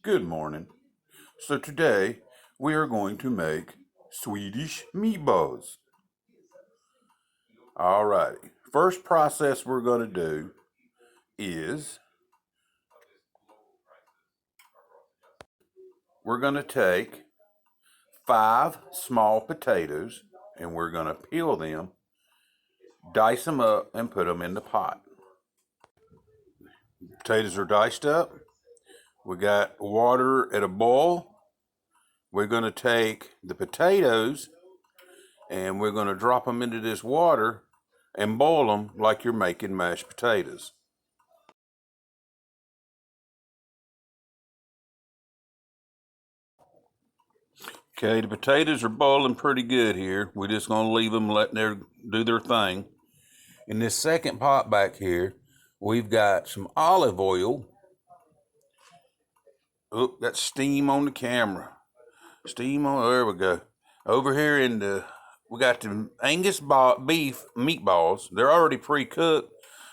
Good morning. So today we are going to make Swedish meatballs. Alrighty. First process we're going to do is we're going to take 5 small potatoes and we're going to peel them, dice them up, and put them in the pot. Potatoes are diced up. We got water at a boil. We're going to take the potatoes and we're going to drop them into this water and boil them like you're making mashed potatoes. Okay, the potatoes are boiling pretty good here. We're just going to leave them let them do their thing. In this second pot back here, we've got some olive oil. Oh, got steam on the camera. Steam on, there we go. Over here we got the Angus beef meatballs. They're already pre-cooked.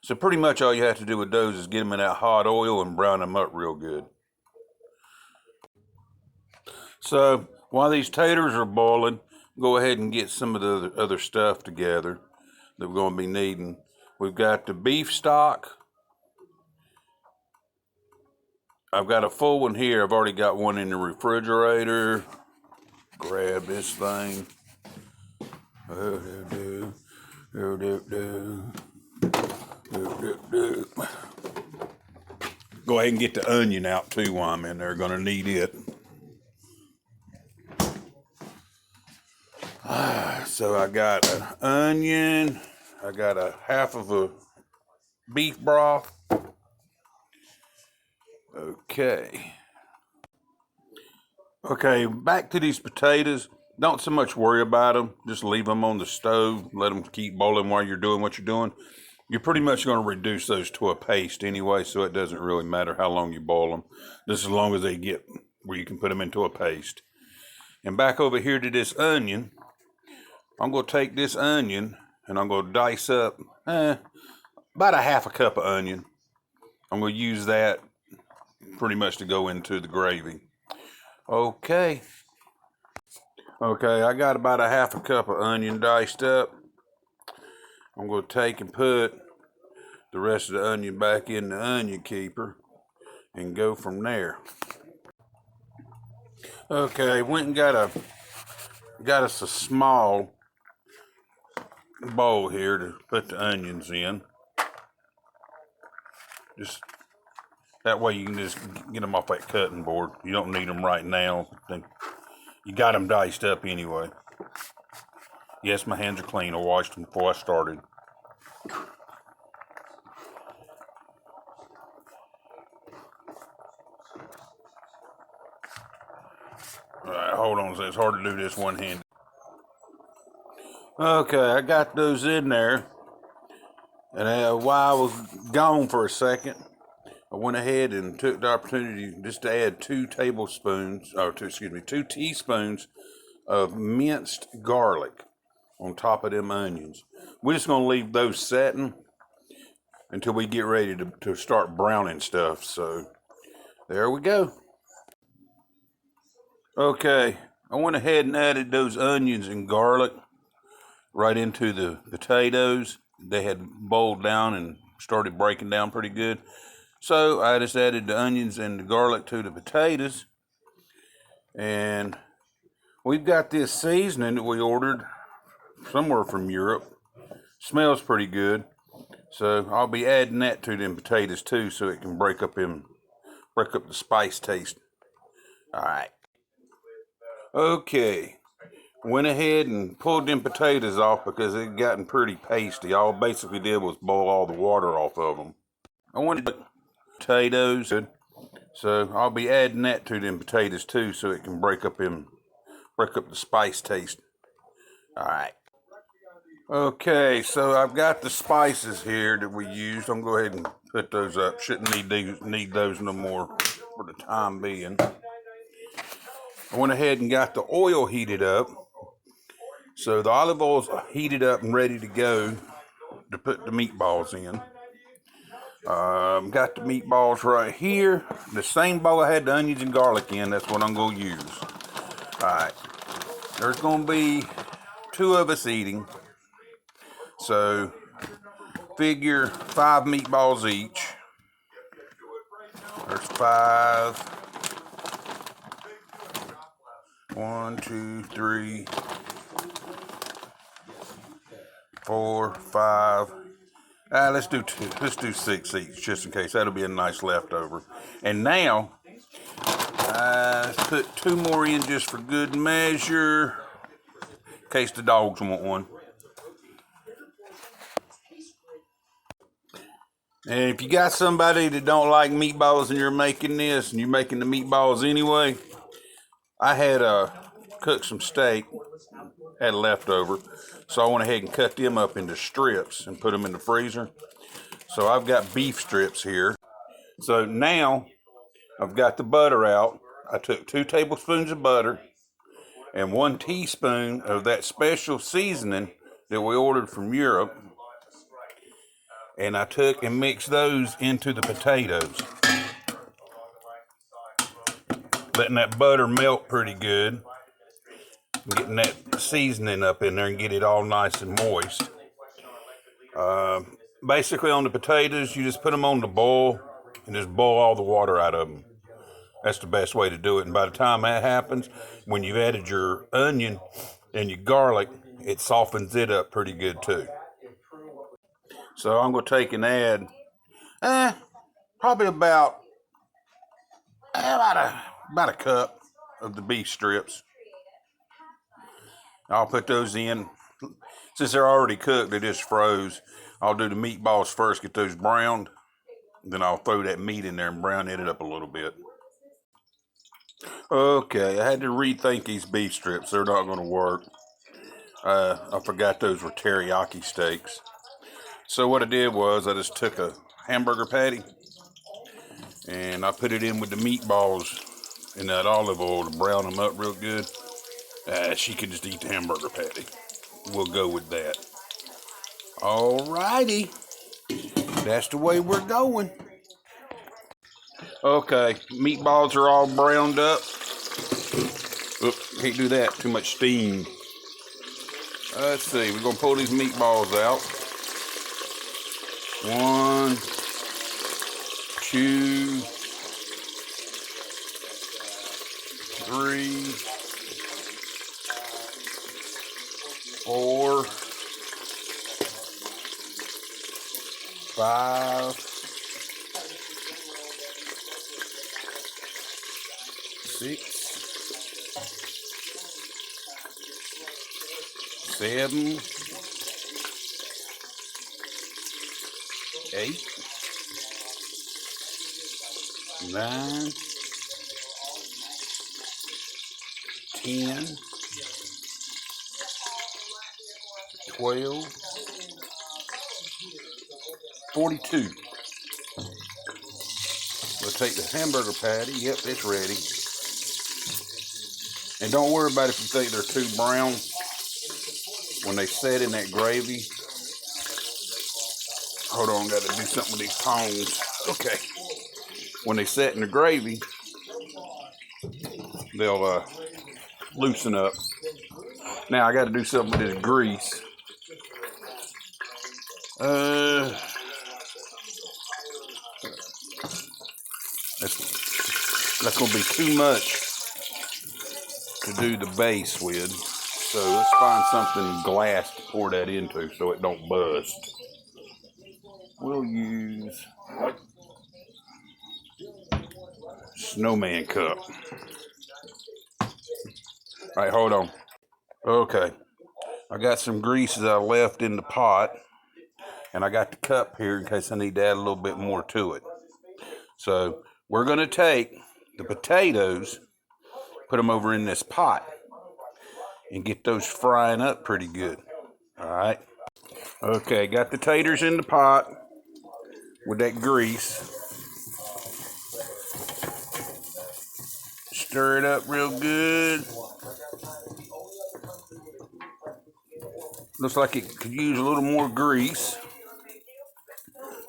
So pretty much all you have to do with those is get them in that hot oil and brown them up real good. So while these taters are boiling, go ahead and get some of the other stuff together that we're going to be needing. We've got the beef stock. I've got a full one here. I've already got one in the refrigerator. Grab this thing. Go ahead and get the onion out too while I'm in there. Going to need it. So I got an onion. I got a half of a beef broth. Okay, back to these potatoes. Don't so much worry about them. Just leave them on the stove. Let them keep boiling while you're doing what you're doing. You're pretty much going to reduce those to a paste anyway, so it doesn't really matter how long you boil them, just as long as they get where you can put them into a paste. And back over here to this onion, I'm going to take this onion and I'm going to dice up about a half a cup of onion. I'm going to use that pretty much to go into the gravy. Okay, I got about a half a cup of onion diced up. I'm going to take and put the rest of the onion back in the onion keeper and go from there. Okay, went and got us a small bowl here to put the onions in. Just that way you can just get them off that cutting board. You don't need them right now. You got them diced up anyway. Yes, my hands are clean. I washed them before I started. All right, hold on. It's hard to do this one-handed. Okay, I got those in there. And while I was gone for a second, I went ahead and took the opportunity just to add 2 teaspoons of minced garlic on top of them onions. We're just going to leave those setting until we get ready to start browning stuff. So there we go. Okay, I went ahead and added those onions and garlic right into the potatoes. They had boiled down and started breaking down pretty good. So I just added the onions and the garlic to the potatoes. And we've got this seasoning that we ordered somewhere from Europe. Smells pretty good. So I'll be adding that to them potatoes too, so it can break up the spice taste. All right. Okay. Went ahead and pulled them potatoes off because it had gotten pretty pasty. All I basically did was boil all the water off of them. I wanted potatoes, so I'll be adding that to them potatoes too, so it can break up the spice taste. All right. Okay, so I've got the spices here that we used. I'm going to go ahead and put those up. Shouldn't need those no more for the time being. I went ahead and got the oil heated up. So the olive oil's heated up and ready to go to put the meatballs in. Got the meatballs right here. The same bowl I had the onions and garlic in, that's what I'm going to use. Alright, there's going to be 2 of us eating. So, figure 5 meatballs each. There's 5. 1, 2, 3, 4, 5. Let's do 2. Let's do 6 each, just in case. That'll be a nice leftover. And now, let's put 2 more in just for good measure, in case the dogs want one. And if you got somebody that don't like meatballs and you're making this, and you're making the meatballs anyway, I had cooked some steak, had leftover, so I went ahead and cut them up into strips and put them in the freezer. So I've got beef strips here. So now I've got the butter out. I took 2 tablespoons of butter and 1 teaspoon of that special seasoning that we ordered from Europe. And I took and mixed those into the potatoes. Letting that butter melt pretty good. Getting that seasoning up in there and get it all nice and moist. Basically on the potatoes, you just put them on the boil and just boil all the water out of them. That's the best way to do it. And by the time that happens, when you've added your onion and your garlic, it softens it up pretty good too. So I'm going to take and add probably about a cup of the beef strips. I'll put those in. Since they're already cooked, they just froze. I'll do the meatballs first, get those browned. Then I'll throw that meat in there and brown it up a little bit. Okay, I had to rethink these beef strips. They're not going to work. I forgot those were teriyaki steaks. So what I did was I just took a hamburger patty and I put it in with the meatballs in that olive oil to brown them up real good. She could just eat the hamburger patty. We'll go with that. Alrighty. That's the way we're going. Okay, meatballs are all browned up. Oops, can't do that. Too much steam. Let's see. We're going to pull these meatballs out. 1, 2, 3, 4, 5, 6, 7, 8, 9, 10, 12, 42. We'll take the hamburger patty. Yep, it's ready. And don't worry about if you think they're too brown. When they set in that gravy. Hold on, got to do something with these tongs. Okay. When they set in the gravy, they'll loosen up. Now I got to do something with this grease. That's going to be too much to do the base with. So let's find something glass to pour that into so it don't bust. We'll use snowman cup. All right, hold on. Okay, I got some grease that I left in the pot, and I got the cup here in case I need to add a little bit more to it. So we're going to take the potatoes, put them over in this pot, and get those frying up pretty good. All right. Okay, got the taters in the pot with that grease. Stir it up real good. Looks like it could use a little more grease.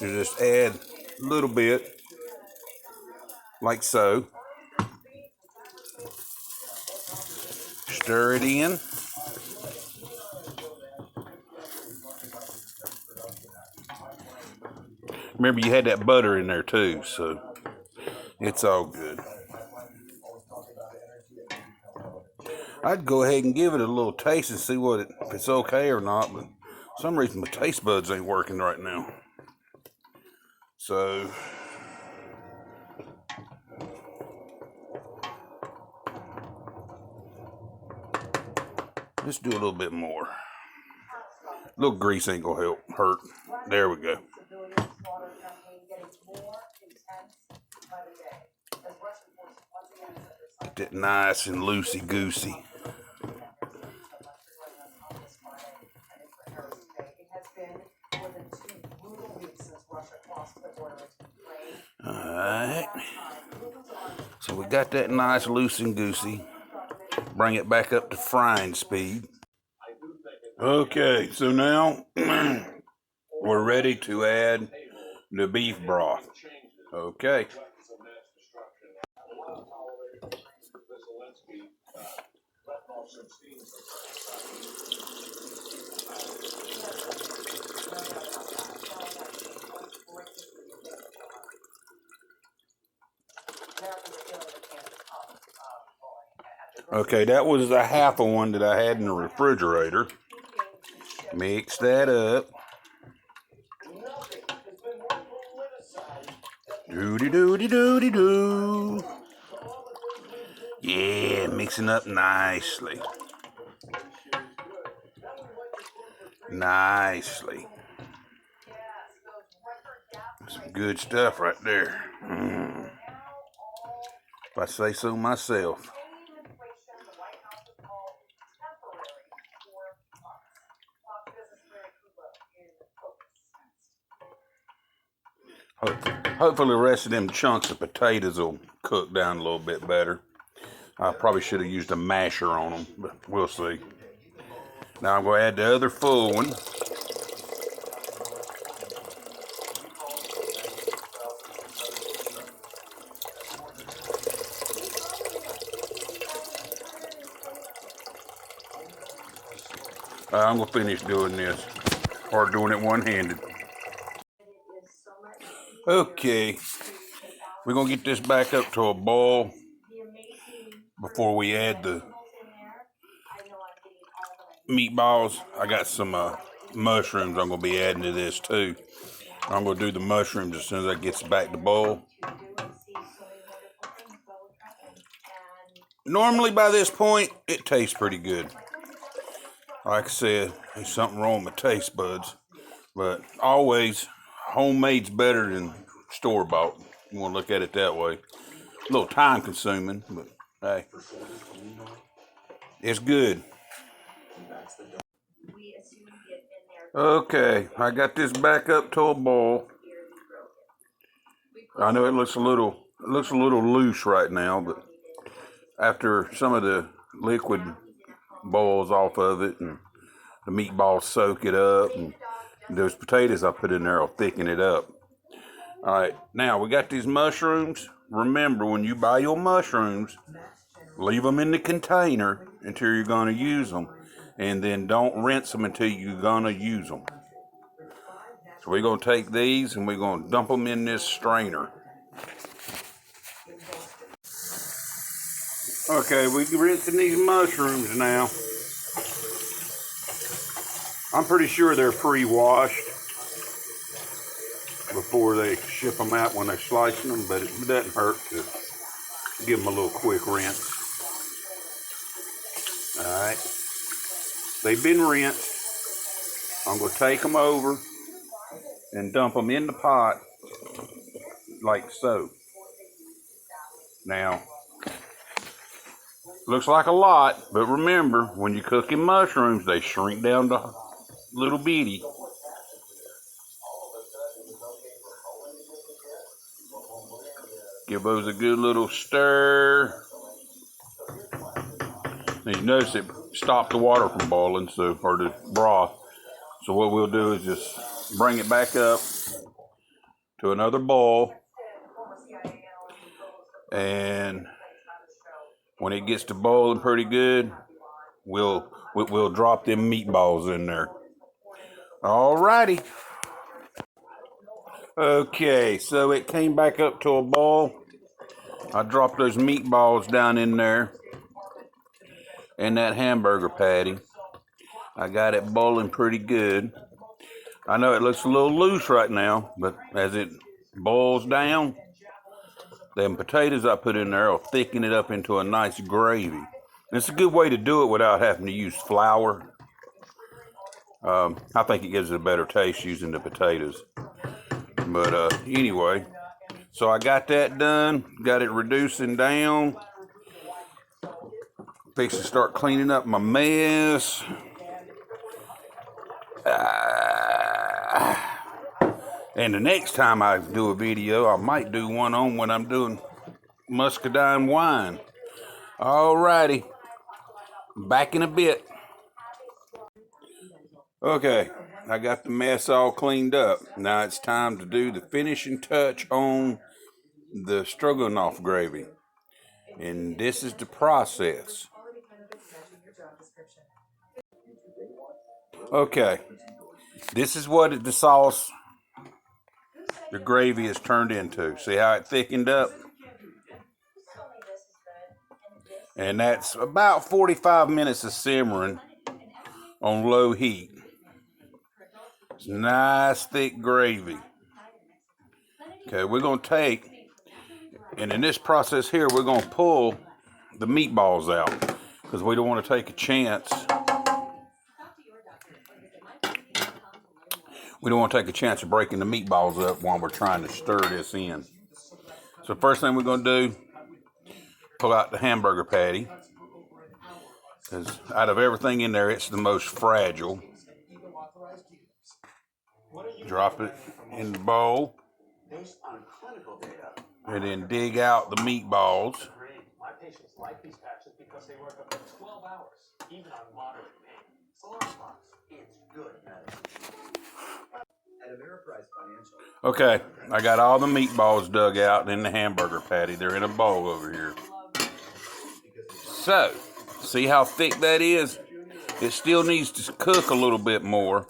You just add a little bit, like so. Stir it in. Remember, you had that butter in there too, so it's all good. I'd go ahead and give it a little taste and see if it's okay or not, but for some reason my taste buds ain't working right now. So let's do a little bit more. A little grease ain't gonna hurt. There we go. Get that nice and loosey-goosey. Alright. So we got that nice loose and goosey. Bring it back up to frying speed. Okay, so now we're ready to add the beef broth. Okay. Okay, that was a half of one that I had in the refrigerator. Mix that up. Doody-doody-doody-doo. Yeah, mixing up nicely. Nicely. Some good stuff right there. If I say so myself. Hopefully the rest of them chunks of potatoes will cook down a little bit better. I probably should have used a masher on them, but we'll see. Now I'm going to add the other full one. I'm going to finish doing this, or doing it one-handed. Okay, we're going to get this back up to a boil before we add the meatballs. I got some mushrooms I'm going to be adding to this too. I'm going to do the mushrooms as soon as I get back to boil. Normally by this point, it tastes pretty good. Like I said, there's something wrong with my taste buds. But always, homemade's better than store-bought. You want to look at it that way. A little time-consuming, but hey, it's good. Okay, I got this back up to a boil. I know it looks a little loose right now, but after some of the liquid boils off of it and the meatballs soak it up, and those potatoes I put in there will thicken it up. All right, now we got these mushrooms. Remember, when you buy your mushrooms, leave them in the container until you're going to use them, and then don't rinse them until you're going to use them. So we're going to take these and we're going to dump them in this strainer. Okay, we're rinsing these mushrooms now. I'm pretty sure they're pre-washed before they ship them out when they're slicing them, but it doesn't hurt to give them a little quick rinse. Alright, they've been rinsed. I'm going to take them over and dump them in the pot like so. Now, looks like a lot, but remember, when you're cooking mushrooms, they shrink down to little bitty. Give those a good little stir. And you notice it stopped the water from boiling, or the broth. So what we'll do is just bring it back up to another boil. And when it gets to boiling pretty good, we'll drop them meatballs in there. Alrighty. Okay, so it came back up to a boil. I dropped those meatballs down in there and that hamburger patty. I got it boiling pretty good. I know it looks a little loose right now, but as it boils down, them potatoes I put in there will thicken it up into a nice gravy. And it's a good way to do it without having to use flour. I think it gives it a better taste using the potatoes. But anyway, so I got that done, got it reducing down. Fixing to start cleaning up my mess. And the next time I do a video, I might do one on when I'm doing muscadine wine. Alrighty, back in a bit. Okay, I got the mess all cleaned up. Now it's time to do the finishing touch on the stroganoff gravy. And this is the process. Okay, this is what the sauce, the gravy is turned into. See how it thickened up? And that's about 45 minutes of simmering on low heat. It's nice thick gravy. Okay, we're going to take, and in this process here, we're going to pull the meatballs out because we don't want to take a chance. We don't want to take a chance of breaking the meatballs up while we're trying to stir this in. So first thing we're going to do, pull out the hamburger patty. Because out of everything in there, it's the most fragile. Drop it in the bowl. And then dig out the meatballs. My patients like these patches because they work up to 12 hours, even on moderate pain. SolarSparks, it's good medicine. Okay, I got all the meatballs dug out in the hamburger patty. They're in a bowl over here. So, see how thick that is? It still needs to cook a little bit more.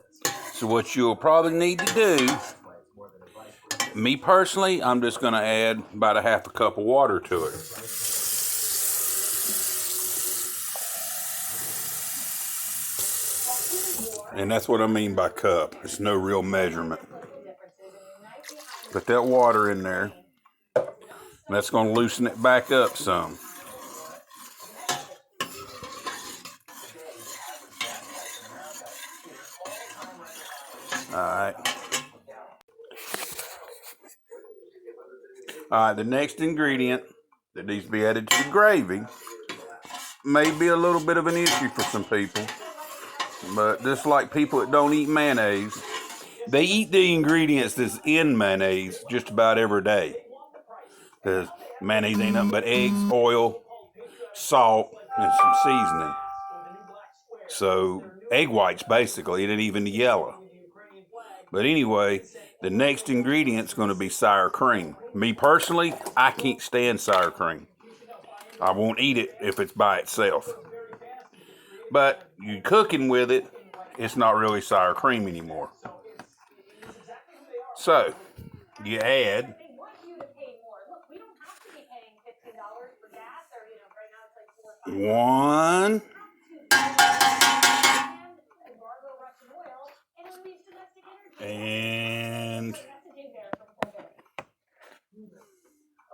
So what you'll probably need to do, me personally, I'm just going to add about a half a cup of water to it. And that's what I mean by cup. It's no real measurement. Put that water in there. That's going to loosen it back up some. Alright. Alright, the next ingredient that needs to be added to the gravy may be a little bit of an issue for some people. But just like people that don't eat mayonnaise, they eat the ingredients that's in mayonnaise just about every day. Because mayonnaise ain't nothing but eggs, oil, salt, and some seasoning. So, egg whites basically, and even the yellow. But anyway, the next ingredient's going to be sour cream. Me personally, I can't stand sour cream. I won't eat it if it's by itself. But you cooking with it, it's not really sour cream anymore. So, you add one and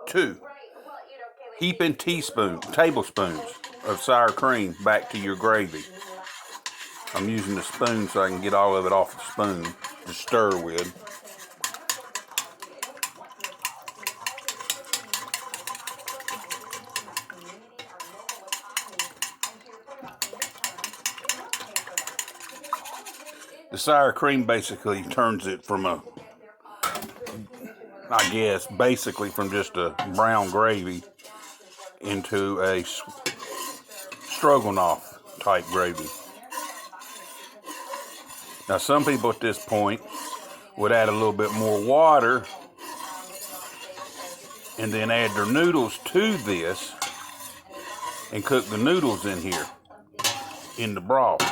two heaping tablespoons of sour cream back to your gravy. I'm using the spoon so I can get all of it off the spoon to stir with. The sour cream basically turns it from basically from just a brown gravy into a stroganoff type gravy. Now some people at this point would add a little bit more water and then add their noodles to this and cook the noodles in here in the broth.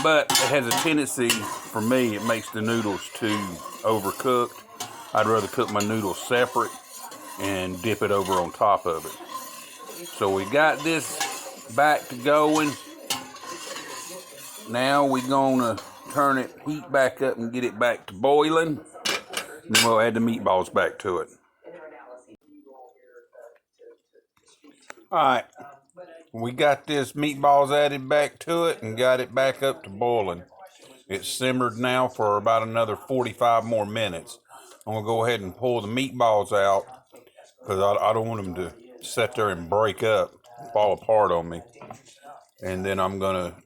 But it has a tendency, for me, it makes the noodles too overcooked. I'd rather cook my noodles separate and dip it over on top of it. So we got this back to going. Now we're gonna turn it, heat back up and get it back to boiling. And we'll add the meatballs back to it. Alright, we got this meatballs added back to it and got it back up to boiling. It's simmered now for about another 45 more minutes. I'm going to go ahead and pull the meatballs out because I don't want them to sit there and break up, fall apart on me. And then I'm going to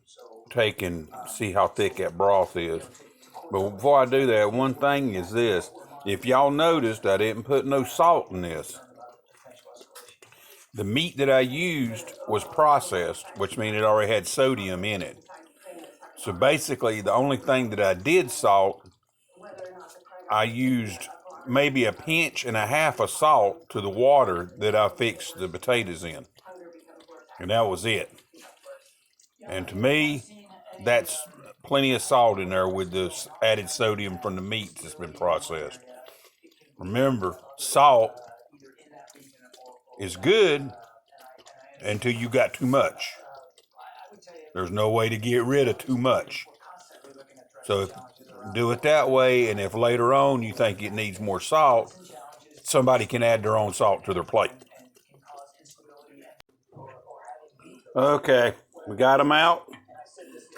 take and see how thick that broth is. But before I do that, one thing is this. If y'all noticed, I didn't put no salt in this. The meat that I used was processed, which means it already had sodium in it. So basically, the only thing that I did salt, I used maybe a pinch and a half of salt to the water that I fixed the potatoes in. And that was it. And to me, that's plenty of salt in there with the added sodium from the meats that's been processed. Remember, salt is good until you got too much. There's no way to get rid of too much. So do it that way, and if later on you think it needs more salt, somebody can add their own salt to their plate. Okay, we got them out,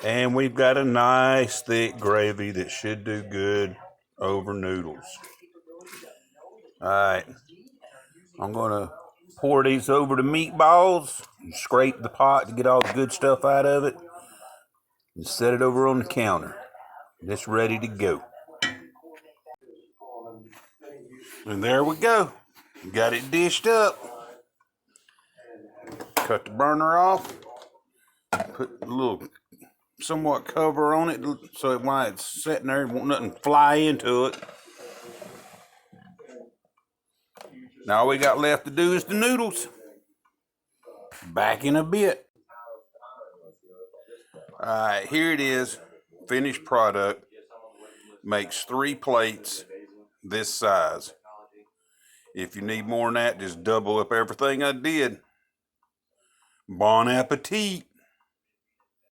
and we've got a nice thick gravy that should do good over noodles. Alright, I'm going to pour these over the meatballs and scrape the pot to get all the good stuff out of it and set it over on the counter. It's ready to go. And there we go. Got it dished up. Cut the burner off. Put a little somewhat cover on it so that while it's sitting there, won't nothing fly into it. Now all we got left to do is the noodles. Back in a bit. Alright, here it is. Finished product. Makes 3 plates this size. If you need more than that, just double up everything I did. Bon appetit.